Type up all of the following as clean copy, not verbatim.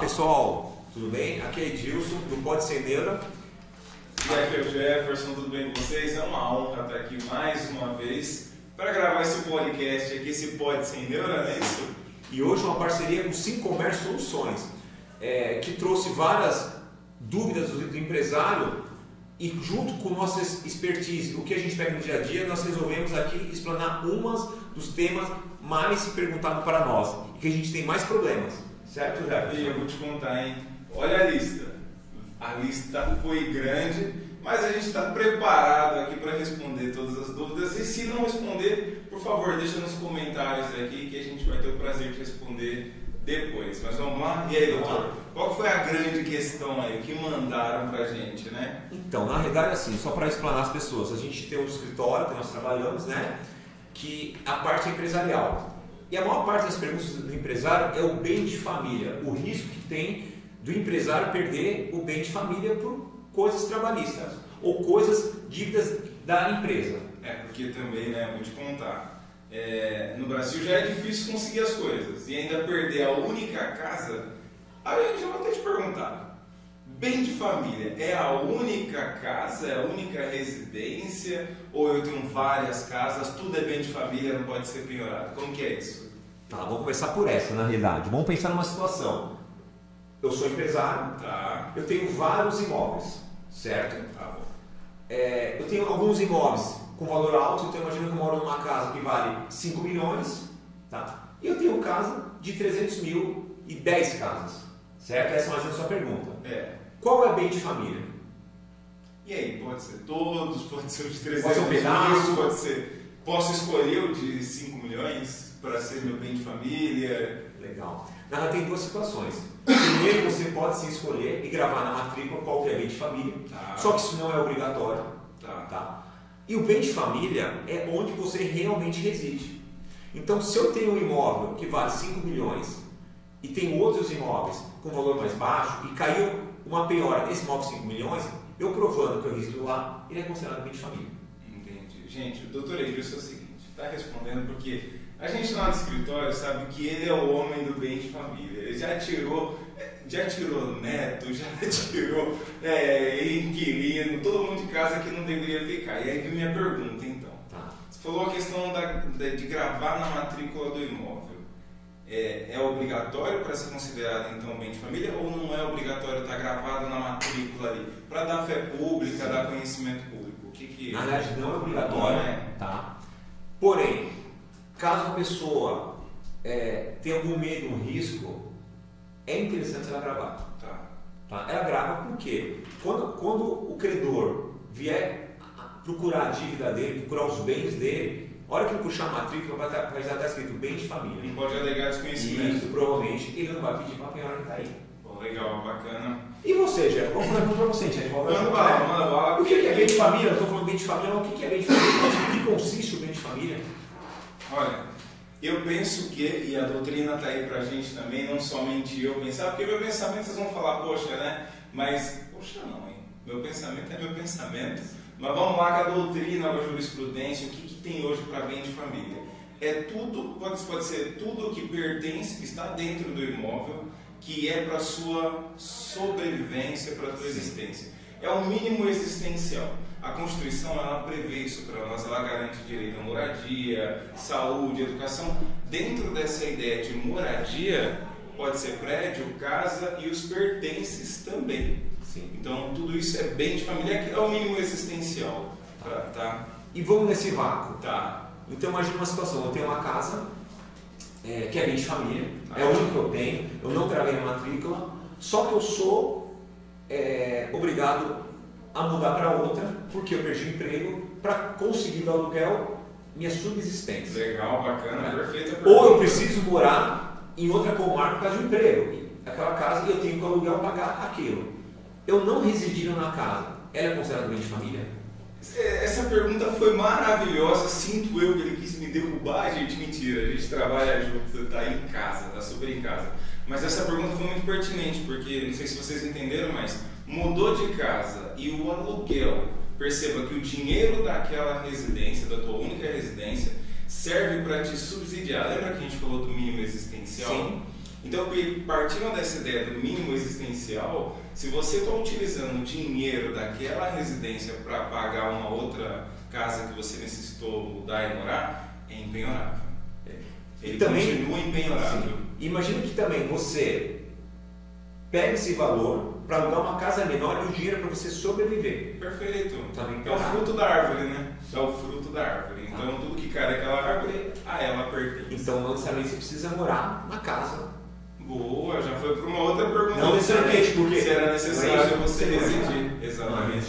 pessoal, tudo bem? Aqui é Edilson, do Pode Ser Neura. E aqui é o Jefferson, tudo bem com vocês? É uma honra estar aqui mais uma vez para gravar esse podcast aqui, esse Pode Ser Neura, não é isso? E hoje uma parceria com Sincomércio Soluções, que trouxe várias dúvidas do empresário e junto com nossa expertise, o que a gente pega no dia a dia, nós resolvemos aqui explanar umas dos temas mais perguntados para nós e que a gente tem mais problemas, certo, Jefferson? E eu vou te contar, hein? Olha a lista. A lista foi grande, mas a gente está preparado aqui para responder todas as dúvidas. E se não responder, por favor, deixa nos comentários aqui que a gente vai ter o prazer de responder depois. Mas vamos lá? E aí, doutor? Qual foi a grande questão aí que mandaram para a gente, né? Então, na realidade, assim, só para explanar as pessoas, a gente tem um escritório que nós trabalhamos, né? Que a parte é empresarial. E a maior parte das perguntas do empresário é o bem de família, o risco que tem do empresário perder o bem de família por coisas trabalhistas ou coisas dívidas da empresa. Porque também, né, vou te contar, no Brasil já é difícil conseguir as coisas e ainda perder a única casa. Aí eu já vou até te perguntar, bem de família é a única casa, é a única residência, ou eu tenho várias casas, tudo é bem de família, não pode ser penhorado? Como que é isso? Tá, vamos começar por essa, na realidade. Vamos pensar numa situação. Eu sou empresário, Tá. eu tenho vários imóveis, certo? Tá bom. Eu tenho alguns imóveis com valor alto, então imagina que eu moro numa casa que vale 5 milhões, tá? E eu tenho casa de 300 mil e 10 casas, certo? Essa é mais ou menos a sua pergunta. Qual é bem de família? E aí, pode ser todos, pode ser o de 300 Pode ser um pedaço, mil, pode ser... Posso escolher o de 5 milhões para ser meu bem de família? Legal. Na verdade, tem duas situações. Primeiro, você pode se escolher e gravar na matrícula qual que é bem de família, só que isso não é obrigatório. Tá? E o bem de família é onde você realmente reside. Então, se eu tenho um imóvel que vale 5 milhões e tenho outros imóveis com valor mais baixo e caiu uma penhora nesse imóvel de 5 milhões, eu provando que eu resido lá, ele é considerado bem de família. Entendi. Gente, o doutor Edilson é o seguinte, está respondendo porque a gente lá no escritório sabe que ele é o homem do bem de família. Ele já tirou neto, já tirou inquilino, todo mundo de casa que não deveria ficar. E aí vem minha pergunta, então. Você falou a questão de gravar na matrícula do imóvel. É obrigatório para ser considerado, então, bem de família ou não é obrigatório estar gravado na matrícula ali? Para dar fé pública, dar conhecimento público? Na verdade, não é obrigatório, tá? Porém, caso a pessoa tenha algum medo, um risco, é interessante ela gravar. Tá? Ela grava porque quando o credor vier procurar a dívida dele, procurar os bens dele, a hora que ele puxar a matrícula vai já estar escrito bem de família. Não pode alegar desconhecimento. Isso, provavelmente, ele não vai pedir para a penhora que está aí. Bom, legal, bacana. E você, Jeff? Vamos fazer para você, Jeff. Manda bala. O que é bem de família? Eu estou falando bem de família, mas o que é bem de família? O que consiste o bem de família? Olha, eu penso que, e a doutrina está aí para a gente também, não somente eu pensar, porque meu pensamento vocês vão falar, poxa, né? Mas, poxa não, hein? Meu pensamento é meu pensamento. Mas vamos lá com a doutrina, com a jurisprudência, o que tem hoje para bem de família? É tudo, pode ser tudo que pertence, que está dentro do imóvel, que é para a sua sobrevivência, para a sua existência. É o mínimo existencial. A Constituição, ela prevê isso para nós, ela garante direito à moradia, saúde, educação. Dentro dessa ideia de moradia, pode ser prédio, casa e os pertences também. Sim. Então, tudo isso é bem de família, é o mínimo existencial. Tá? E vamos nesse vácuo. Tá. Então, imagina uma situação, eu tenho uma casa que é bem de família, é o único que eu tenho, eu não gravei na matrícula, só que eu sou obrigado a mudar para outra, porque eu perdi o emprego, para conseguir do aluguel minha subsistência. Legal, bacana, perfeito. Ou eu preciso morar em outra comarca por causa de um emprego, aquela casa, e eu tenho que o aluguel pagar aquilo. Eu não residindo na casa, ela é considerada bem de família? Essa pergunta foi maravilhosa, sinto eu que ele quis me derrubar, gente, mentira, a gente trabalha junto, tá em casa, tá super em casa. Mas essa pergunta foi muito pertinente, porque, não sei se vocês entenderam, mas mudou de casa e o aluguel, perceba que o dinheiro daquela residência, da tua única residência, serve para te subsidiar. Lembra que a gente falou do mínimo existencial? Sim. Então, partindo dessa ideia do mínimo existencial, se você está utilizando o dinheiro daquela residência para pagar uma outra casa que você necessitou mudar e morar, é empenhorável. Ele também continua empenhorável. Sim. Imagina que também você pega esse valor para alugar uma casa menor e o dinheiro para você sobreviver. Perfeito. Também é o fruto da árvore, né? É o fruto da árvore. Então, tudo que cai daquela árvore, a ela pertence. Então, não necessariamente você precisa morar na casa. Boa, já foi para uma outra pergunta. Não necessariamente, porque se era necessário você residir. Exatamente.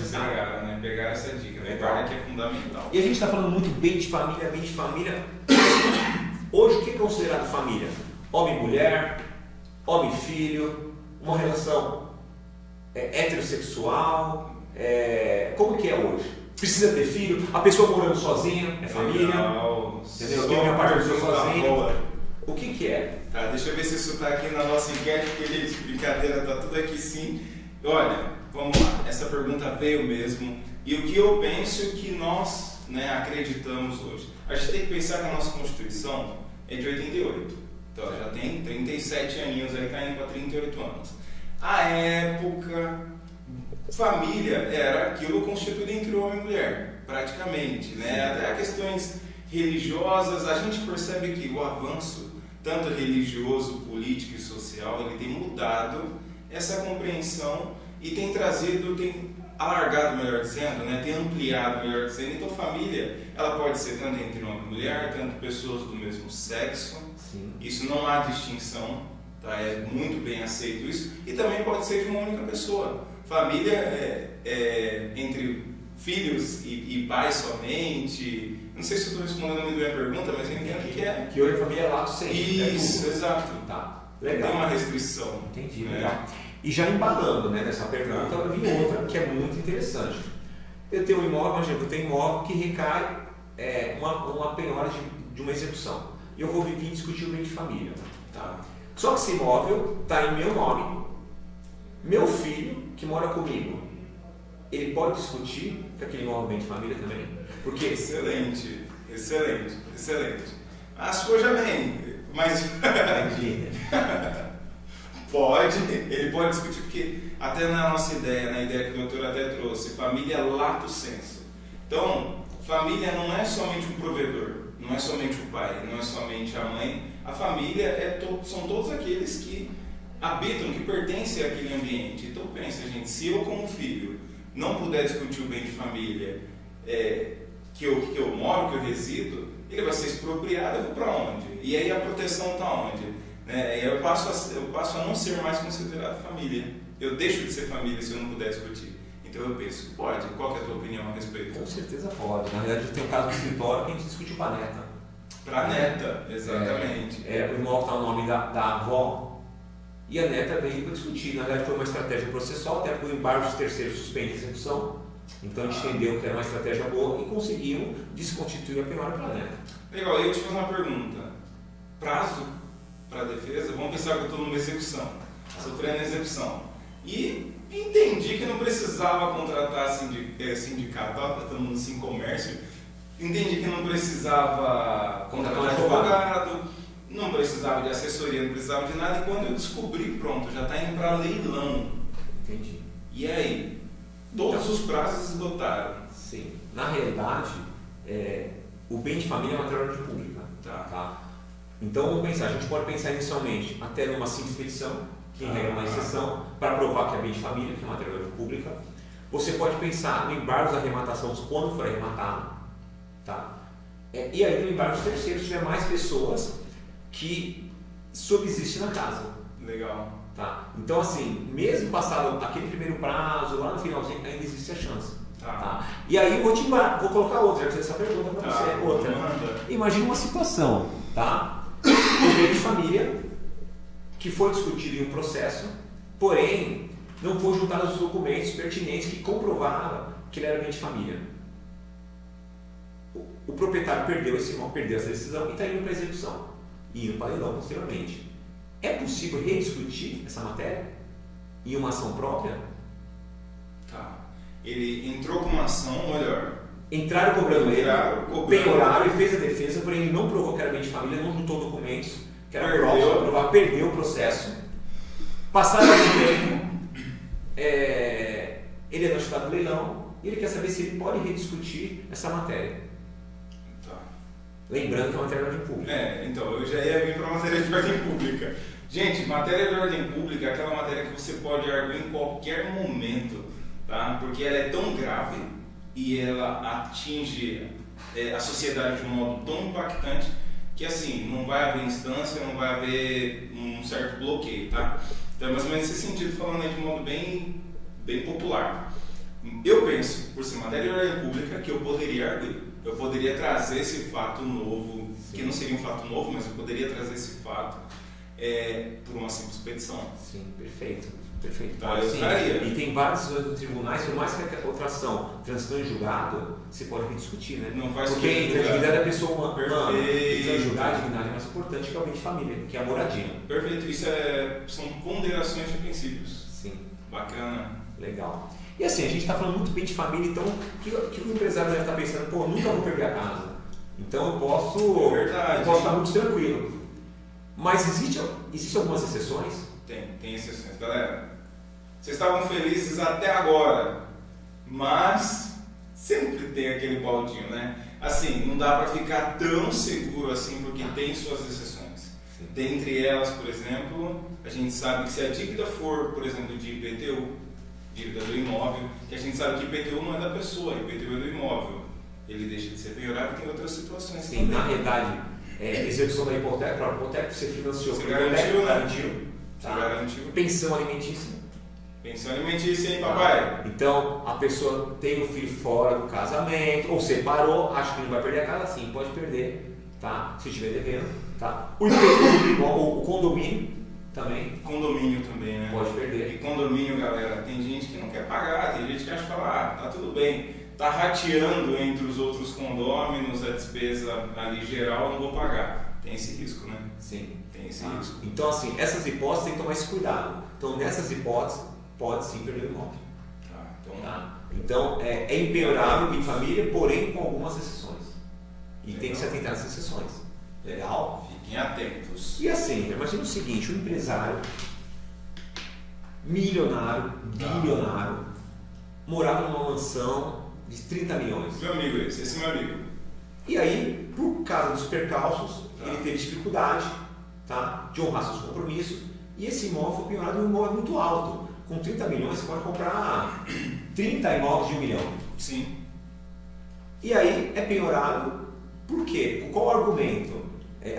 Pegar essa dica. Guarda que é fundamental. E a gente está falando muito bem de família, Hoje, o que é considerado família? Homem e mulher, homem e filho, uma relação heterossexual, como que é hoje? Precisa ter filho? A pessoa morando sozinha é família? Legal. Entendeu? Eu tenho minha parte sozinha. O que é? Tá, deixa eu ver se isso está aqui na nossa enquete, porque, gente, brincadeira, tá tudo aqui sim. Olha, vamos lá, essa pergunta veio mesmo. E o que eu penso que nós acreditamos hoje? A gente tem que pensar que a nossa Constituição é de 88. Então ela já tem 37 aninhos, aí está indo para 38 anos. A época, família era aquilo constituído entre homem e mulher, praticamente. Até questões religiosas, a gente percebe que o avanço, tanto religioso, político e social, ele tem mudado essa compreensão e tem trazido, tem alargado, melhor dizendo, tem ampliado, melhor dizendo. Então, família, ela pode ser tanto entre homem e mulher, tanto pessoas do mesmo sexo. Sim. Isso não há distinção, tá? É muito bem aceito isso. E também pode ser de uma única pessoa. Família é entre filhos e pais somente. Não sei se eu estou respondendo muito bem a pergunta, mas eu entendo que é. Que hoje a família é lato sempre. Isso, exato. Tá. Legal. Não tem uma restrição. Entendi, legal. E já embalando nessa pergunta, eu vi outra que é muito interessante. Eu tenho um imóvel, eu tenho um imóvel que recai uma penhora de uma execução. E eu vou vir discutir o bem de família. Tá? Só que esse imóvel está em meu nome. Meu filho, que mora comigo, ele pode discutir que aquele imóvel é bem de família também? Porque... Excelente. A sua já vem, mas... Entendi. Ele pode discutir, porque até na nossa ideia, na ideia que o doutor até trouxe, família lato sensu. Então, família não é somente um provedor, não é somente o pai, não é somente a mãe. A família são todos aqueles que habitam, que pertencem àquele ambiente. Então pensa, gente, se eu como filho não puder discutir o bem de família que eu moro, que eu resido, ele vai ser expropriado, eu vou para onde? E aí a proteção está onde? Eu passo a não ser mais considerado família. Eu deixo de ser família se eu não puder discutir. Então eu penso, pode? Qual que é a tua opinião a respeito? Com certeza pode. Na verdade, tem um caso do escritório que a gente discute para a neta. Para a neta, exatamente. O imóvel está no nome da avó e a neta veio para discutir. Na verdade, foi uma estratégia processual, até porque o embargo dos terceiros suspende a execução. Então a gente entendeu que era uma estratégia boa e conseguimos desconstituir a penhora para a neta. Legal, eu te faço uma pergunta. Prazo para a defesa, vamos pensar que eu estou numa execução, sofrendo execução. E entendi que não precisava contratar sindicato, estamos assim, comércio. Entendi que não precisava contratar um advogado, não precisava de assessoria, não precisava de nada. E quando eu descobri, pronto, já está indo para leilão. Entendi. E aí? Todos os prazos esgotaram. Sim. Na realidade, o bem de família é uma matéria pública. Tá? Então, vamos pensar, a gente pode pensar inicialmente até numa simples petição, que regra uma exceção, para provar que é bem de família, que é matéria pública. Você pode pensar no embargo da arrematação quando for arrematado. Tá? E aí no embargo dos terceiros, se tiver mais pessoas que subsistem na casa. Legal. Tá? Então, assim, mesmo passado aquele primeiro prazo, lá no finalzinho, ainda existe a chance. Tá? E aí eu vou colocar outra, já fiz essa pergunta para você. Outra. Imagina uma situação, tá? O bem de família que foi discutido em um processo, porém não foi juntado os documentos pertinentes que comprovavam que ele era bem de família. O proprietário perdeu essa decisão e está indo para a execução e indo para leilão posteriormente. É possível rediscutir essa matéria em uma ação própria? Tá. Ele entrou com uma ação, melhor. Entraram cobrando ele, penhoraram e fez a defesa, porém ele não provou que era bem de família, não juntou documentos que era próximo a aprovar, perdeu o processo. Passado algum tempo, ele é notificado do leilão e ele quer saber se ele pode rediscutir essa matéria. Tá. Lembrando que é uma matéria de ordem pública. Então, eu já ia vir para a matéria de ordem pública. Gente, matéria de ordem pública é aquela matéria que você pode arguir em qualquer momento, tá? Porque ela é tão grave e ela atinge a sociedade de um modo tão impactante que, assim, não vai haver instância, não vai haver um certo bloqueio, tá? Então é mais ou menos nesse sentido, falando aí de modo bem popular. Eu penso, por ser matéria de ordem pública, que eu poderia arguir. Eu poderia trazer esse fato novo, que não seria um fato novo, mas eu poderia trazer esse fato por uma simples petição. Sim, perfeito. Perfeito. Tá, eu traria. E tem várias decisões do tribunais, por mais que a outra ação transitou em julgado, você pode rediscutir, né? Não faz porque entre a dignidade da pessoa humana e julgar a dignidade é mais importante que o bem de família, que é a moradia. Perfeito. Isso são ponderações de princípios. Sim. Bacana. Legal. E assim, a gente está falando muito bem de família, então o que o empresário deve estar pensando? Pô, nunca vou perder a casa. Então eu posso estar muito tranquilo. Mas existem algumas exceções? Tem exceções. Galera, vocês estavam felizes até agora, mas sempre tem aquele baldinho, né? Assim, não dá para ficar tão seguro assim, porque tem suas exceções. Sim. Dentre elas, por exemplo, a gente sabe que se a dívida for, por exemplo, de IPTU, dívida do imóvel, que a gente sabe que IPTU não é da pessoa, IPTU é do imóvel. Ele deixa de ser penhorado e tem outras situações. Sim, também. Na realidade, execução da hipoteca, a hipoteca você financiou, você garantiu, né? Tá. Você garantiu. Pensão alimentícia. Pensão alimentícia, hein, papai? Então, a pessoa tem o filho fora do casamento, ou separou, acha que não vai perder a casa, sim, pode perder, tá? Se estiver devendo, tá? O IPTU, o condomínio também. Condomínio também, né? Pode perder. E condomínio, galera, tem gente que não quer pagar, tem gente que acha que fala, tá tudo bem, tá rateando entre os outros condôminos a despesa ali geral, não vou pagar. Tem esse risco, né? Sim. Tem esse risco. Então, assim, essas hipóteses tem que tomar esse cuidado. Então, nessas hipóteses, pode sim perder o imóvel. Então, é empenhorável em família, porém com algumas exceções. E tem que se atentar às exceções. Legal? Fiquem atentos. E assim, imagina o seguinte, um empresário milionário, bilionário, morava numa mansão de 30 milhões. Meu amigo esse é meu amigo. E aí, por causa dos percalços, ele teve dificuldade, tá, de honrar seus compromissos, e esse imóvel foi penhorado em um imóvel muito alto. Com 30 milhões você pode comprar 30 imóveis de 1 milhão. Sim. E aí é penhorado, por quê? Qual o argumento?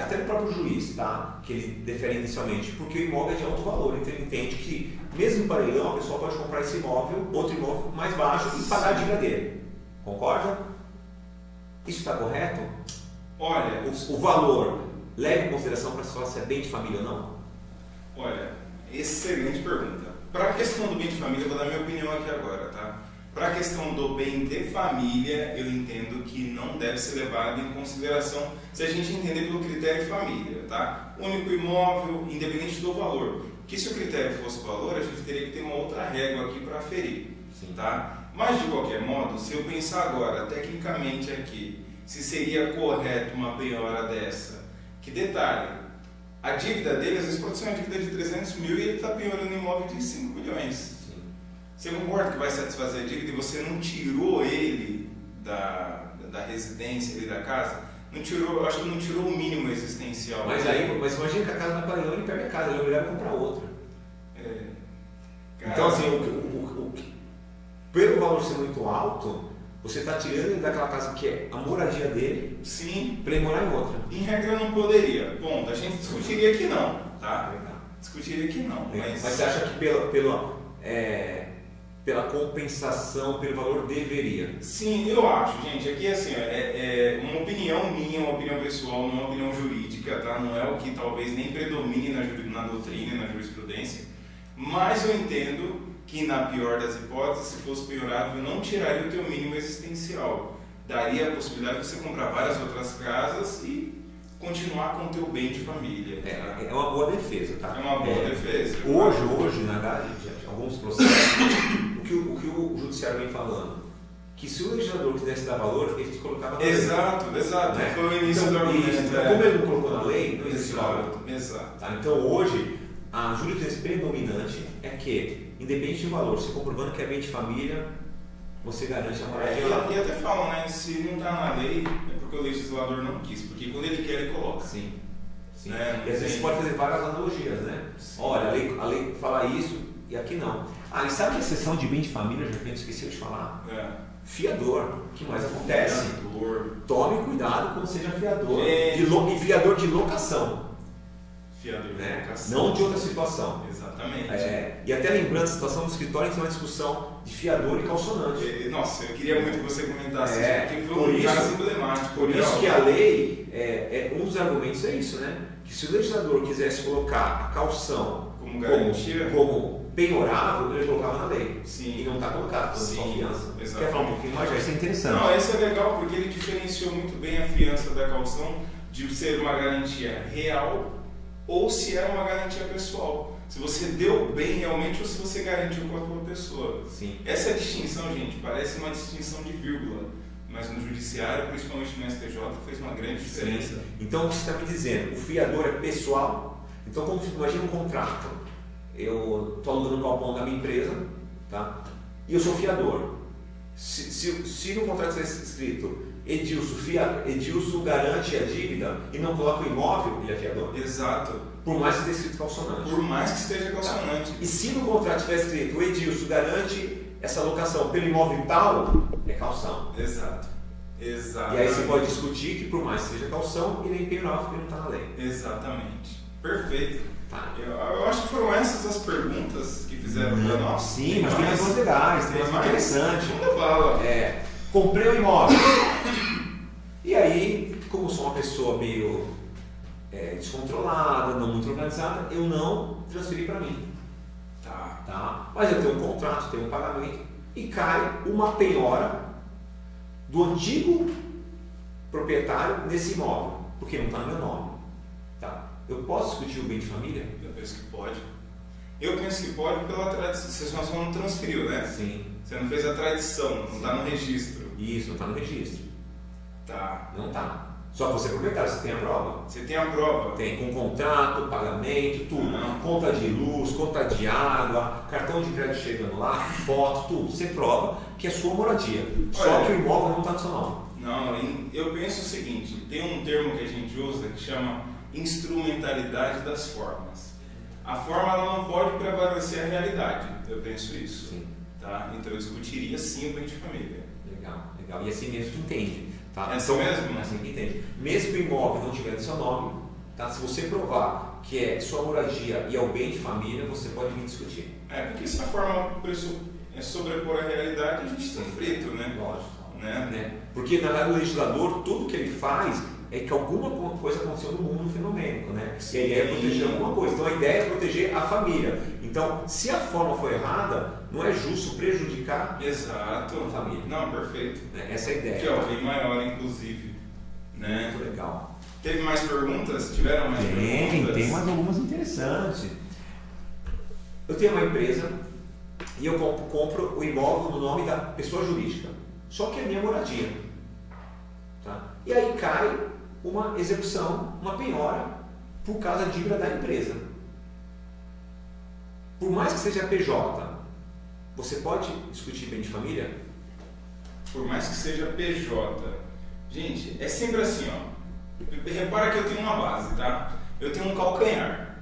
Até no próprio juiz, tá? Que ele defere inicialmente, porque o imóvel é de alto valor, então ele entende que mesmo para leilão a pessoa pode comprar esse imóvel, outro imóvel mais baixo e pagar a dívida dele. Concorda? Isso está correto? Olha, o valor leva em consideração para falar se é bem de família ou não? Olha, excelente pergunta. Para a questão do bem de família, eu vou dar minha opinião aqui agora, tá? Para a questão do bem de família, eu entendo que não deve ser levado em consideração se a gente entender pelo critério família, tá? Único imóvel, independente do valor. Que se o critério fosse valor, a gente teria que ter uma outra régua aqui para aferir, tá? Mas de qualquer modo, se eu pensar agora, tecnicamente aqui, se seria correto uma penhora dessa, que detalhe, a dívida dele às vezes pode ser uma dívida de 300 mil e ele está penhorando um imóvel de 5 milhões. Sim. Você concorda que vai satisfazer a dívida e você não tirou ele da residência ali da casa? Não tirou, eu acho que não tirou o mínimo existencial. Mas imagina que a casa não é para ele perde a casa, ele é obrigado a comprar outra. Então assim, pelo valor ser muito alto, você está tirando ele daquela casa que é a moradia dele, sim, para ele morar em outra. Em regra eu não poderia. Ponto. A gente discutiria que não, tá? Discutiria que não. Mas você acha que pela compensação, pelo valor deveria? Sim, eu acho, gente. Aqui assim, é uma opinião minha, uma opinião pessoal, não é uma opinião jurídica, tá? Não é o que talvez nem predomine na doutrina e na jurisprudência. Mas eu entendo que na pior das hipóteses, se fosse penhorado, não tiraria o teu mínimo existencial. Daria a possibilidade de você comprar várias outras casas e continuar com o teu bem de família. Tá? É uma boa defesa, tá? É uma boa defesa. Hoje, na verdade, alguns processos, o que o judiciário vem falando, que se o legislador quisesse dar valor, ele colocava na lei. Exato. Né? Foi o início do argumento. Como ele não colocou na lei, não existe valor. Exato. Tá? Então hoje, a jurisprudência predominante é que, independente do valor, se comprovando que é bem de família, você garante a moradia. E até falam, né? Se não está na lei, é porque o legislador não quis. Porque quando ele quer, ele coloca. Sim. Né? E às vezes você pode fazer várias analogias, né? Sim. Olha, a lei fala isso e aqui não. E sabe a exceção de bem de família, já que a gente esqueceu de falar? Fiador. O que mais acontece? Fiador. Tome cuidado quando seja fiador. E fiador de locação. Fiador de locação. Não de outra situação. Exatamente. E até lembrando a situação do escritório, tem uma discussão de fiador e calcionante. Nossa, eu queria muito que você comentasse isso, porque foi um caso emblemático. Por isso que a lei, um dos argumentos é isso, né? Que se o legislador quisesse colocar a calção como garantia, como penhorável, ele colocava na lei. Sim. E não está colocado, por confiança. Exatamente. Quer falar um pouquinho mais? Isso é interessante. Não, isso é legal porque ele diferenciou muito bem a fiança da calção de ser uma garantia real ou se é uma garantia pessoal. Se você deu bem realmente ou se você garantiu com a tua pessoa. Sim. Essa é a distinção, gente, parece uma distinção de vírgula, mas no judiciário, principalmente no STJ, fez uma grande diferença. Sim. Então, o que você está me dizendo? O fiador é pessoal. Então, imagina um contrato. Eu estou alugando o galpão da minha empresa, tá? E eu sou fiador. Se no contrato tivesse escrito Edilson garante a dívida e não coloca o imóvel, ele é fiador. Exato. Por mais que esteja escrito calcionante. Por mais que esteja calcionante. Tá? E se no contrato tivesse escrito o Edilson garante essa locação pelo imóvel tal, é calção. Exato. E aí você pode discutir que por mais que seja calção, ele é impenhorável porque não está na lei. Exatamente. Perfeito. Tá. Eu acho que foram essas as perguntas que fizeram para nós. Sim, mas tem mais legais, tem mais interessante. Manda bala. Comprei um imóvel. E aí, como sou uma pessoa meio descontrolada, não muito organizada, eu não transferi para mim. Tá? Mas eu tenho um contrato, tenho um pagamento e cai uma penhora do antigo proprietário nesse imóvel, porque não está no meu nome. Tá? Eu posso discutir o bem de família? Eu penso que pode. Eu penso que pode pela tradição. Você só não transferiu, né? Sim. Você não fez a tradição, não está no registro. Isso, não está no registro. Tá. Não está. Só que você é proprietário, você tem a prova. Você tem a prova. Tem, com contrato, pagamento, tudo. Conta de luz, conta de água, cartão de crédito chegando lá, foto, tudo. Você prova que é sua moradia. Só que o imóvel não está no seu nome. Não, eu penso o seguinte, tem um termo que a gente usa que chama instrumentalidade das formas. A forma ela não pode prevalecer a realidade, eu penso isso. Sim. Tá? Então eu discutiria sim o bem de família. Legal. E assim mesmo que entende. Tá? É assim mesmo? Assim que entende. Mesmo que o imóvel não tiver no seu nome, tá? Se você provar que é sua moradia e é o bem de família, você pode vir discutir. Porque se a forma é sobrepor a realidade, a gente está frito, né? Lógico. Né? Porque na verdade o legislador, tudo que ele faz é que alguma coisa aconteceu no mundo fenomênico, né? E a ideia é proteger alguma coisa. Então a ideia é proteger a família. Então, se a forma for errada, não é justo prejudicar a família. Não, perfeito. Essa é a ideia. Que é o bem maior, inclusive. Né? Muito legal. Teve mais perguntas? Tiveram mais perguntas? Tem mais algumas interessantes. Eu tenho uma empresa e eu compro o imóvel no nome da pessoa jurídica. Só que é minha moradia. Tá? E aí cai uma execução, uma penhora, por causa da dívida da empresa. Por mais que seja PJ, você pode discutir bem de família? Por mais que seja PJ. Gente, é sempre assim, ó. Repara que eu tenho uma base, tá? Eu tenho um calcanhar.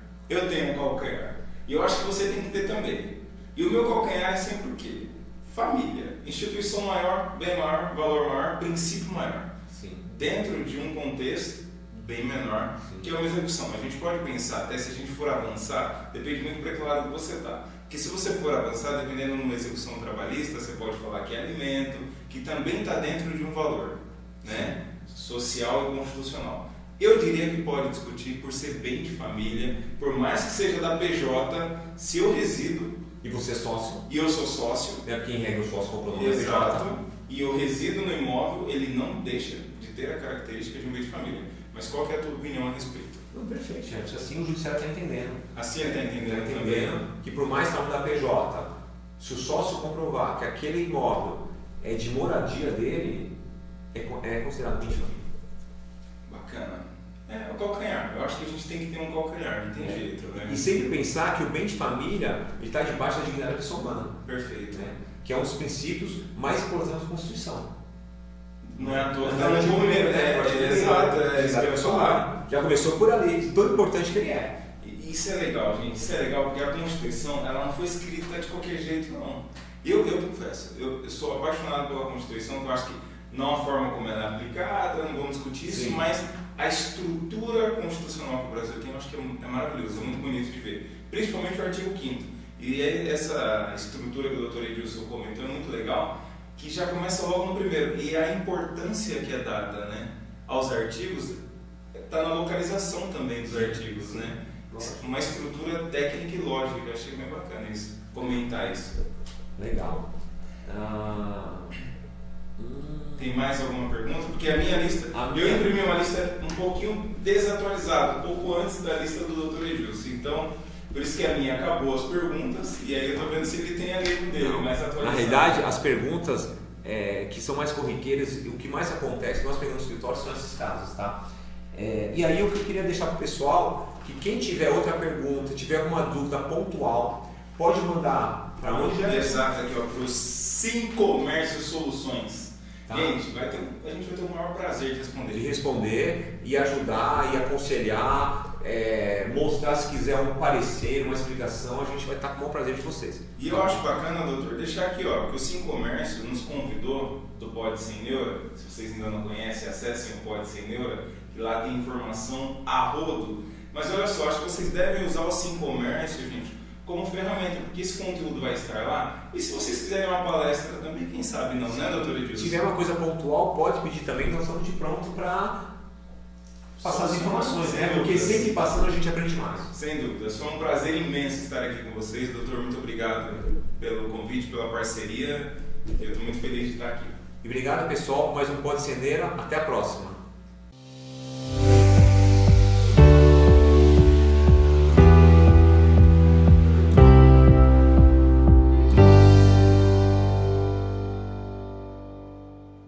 E eu acho que você tem que ter também. E o meu calcanhar é sempre o quê? Família. Instituição maior, bem maior, valor maior, princípio maior. Sim. Dentro de um contexto bem menor, sim, que é uma execução. A gente pode pensar, até se a gente for avançar, depende muito para que lado você está. Porque se você for avançar, dependendo de uma execução trabalhista, você pode falar que é alimento, que também está dentro de um valor, né? Social e constitucional. Eu diria que pode discutir por ser bem de família, por mais que seja da PJ, se eu resido. E você é sócio. E eu sou sócio. Quem regra o sócio comprou no Exato. E eu resido no imóvel, ele não deixa de ter a característica de um bem de família. Mas qual que é a tua opinião a respeito? Não, perfeito, gente. Assim o judiciário está entendendo. Assim ele está entendendo, que por mais que da PJ, se o sócio comprovar que aquele imóvel de moradia dele é considerado bem de família. Bacana. O calcanhar. Eu acho que a gente tem que ter um calcanhar, não tem jeito. Né? E sempre pensar que o bem de família está debaixo da dignidade da pessoa humana. Perfeito. Né? Que é um dos princípios mais importantes da Constituição. Não é à toa. Não é o primeiro, exato. Já começou por ali, tão importante que ele é. Isso é legal, gente. Isso é legal porque a Constituição ela não foi escrita de qualquer jeito, não. Eu confesso, eu sou apaixonado pela Constituição, eu acho que não a forma como ela é aplicada, não vamos discutir isso, mas a estrutura constitucional que o Brasil tem, eu acho que é maravilhoso, é muito bonito de ver. Principalmente o artigo 5º. E essa estrutura que o Dr. Edilson comentou é muito legal, que já começa logo no primeiro. E a importância que é dada, né, aos artigos está na localização também dos artigos, né? Uma estrutura técnica e lógica, eu achei bem bacana isso, comentar isso. Legal. Tem mais alguma pergunta? Porque a minha lista, eu imprimi uma lista um pouquinho desatualizada, um pouco antes da lista do Dr. Edilson, então por isso que a minha acabou as perguntas e aí eu estou vendo se ele tem a livro dele mais atualizado. Na realidade, as perguntas que são mais corriqueiras, o que mais acontece que nós pegamos no escritório são esses casos, tá? E aí o que eu queria deixar para o pessoal, que quem tiver outra pergunta, tiver alguma dúvida pontual, pode mandar para onde já exato, aqui para o Sim Comércio Soluções. Tá. Gente, a gente vai ter o maior prazer de responder. De responder e ajudar e aconselhar, mostrar se quiser um parecer, uma explicação, a gente vai estar com o prazer de vocês. E eu acho bacana, doutor, deixar aqui, ó, que o Sim Comércio nos convidou do Pode Sem Neura. Se vocês ainda não conhecem, acessem o Pode Sem Neura, que lá tem informação a rodo. Mas olha só, acho que vocês devem usar o Sim Comércio, gente, como ferramenta, porque esse conteúdo vai estar lá. E se vocês quiserem uma palestra também, quem sabe não, né, doutor Edilson? Se tiver uma coisa pontual, pode pedir também, nós estamos de pronto para passar as informações, né? Porque sempre passando a gente aprende mais. Sem dúvidas. Foi um prazer imenso estar aqui com vocês. Doutor, muito obrigado pelo convite, pela parceria. Eu estou muito feliz de estar aqui. E obrigado, pessoal, por mais um Pode Ser Neura. Até a próxima.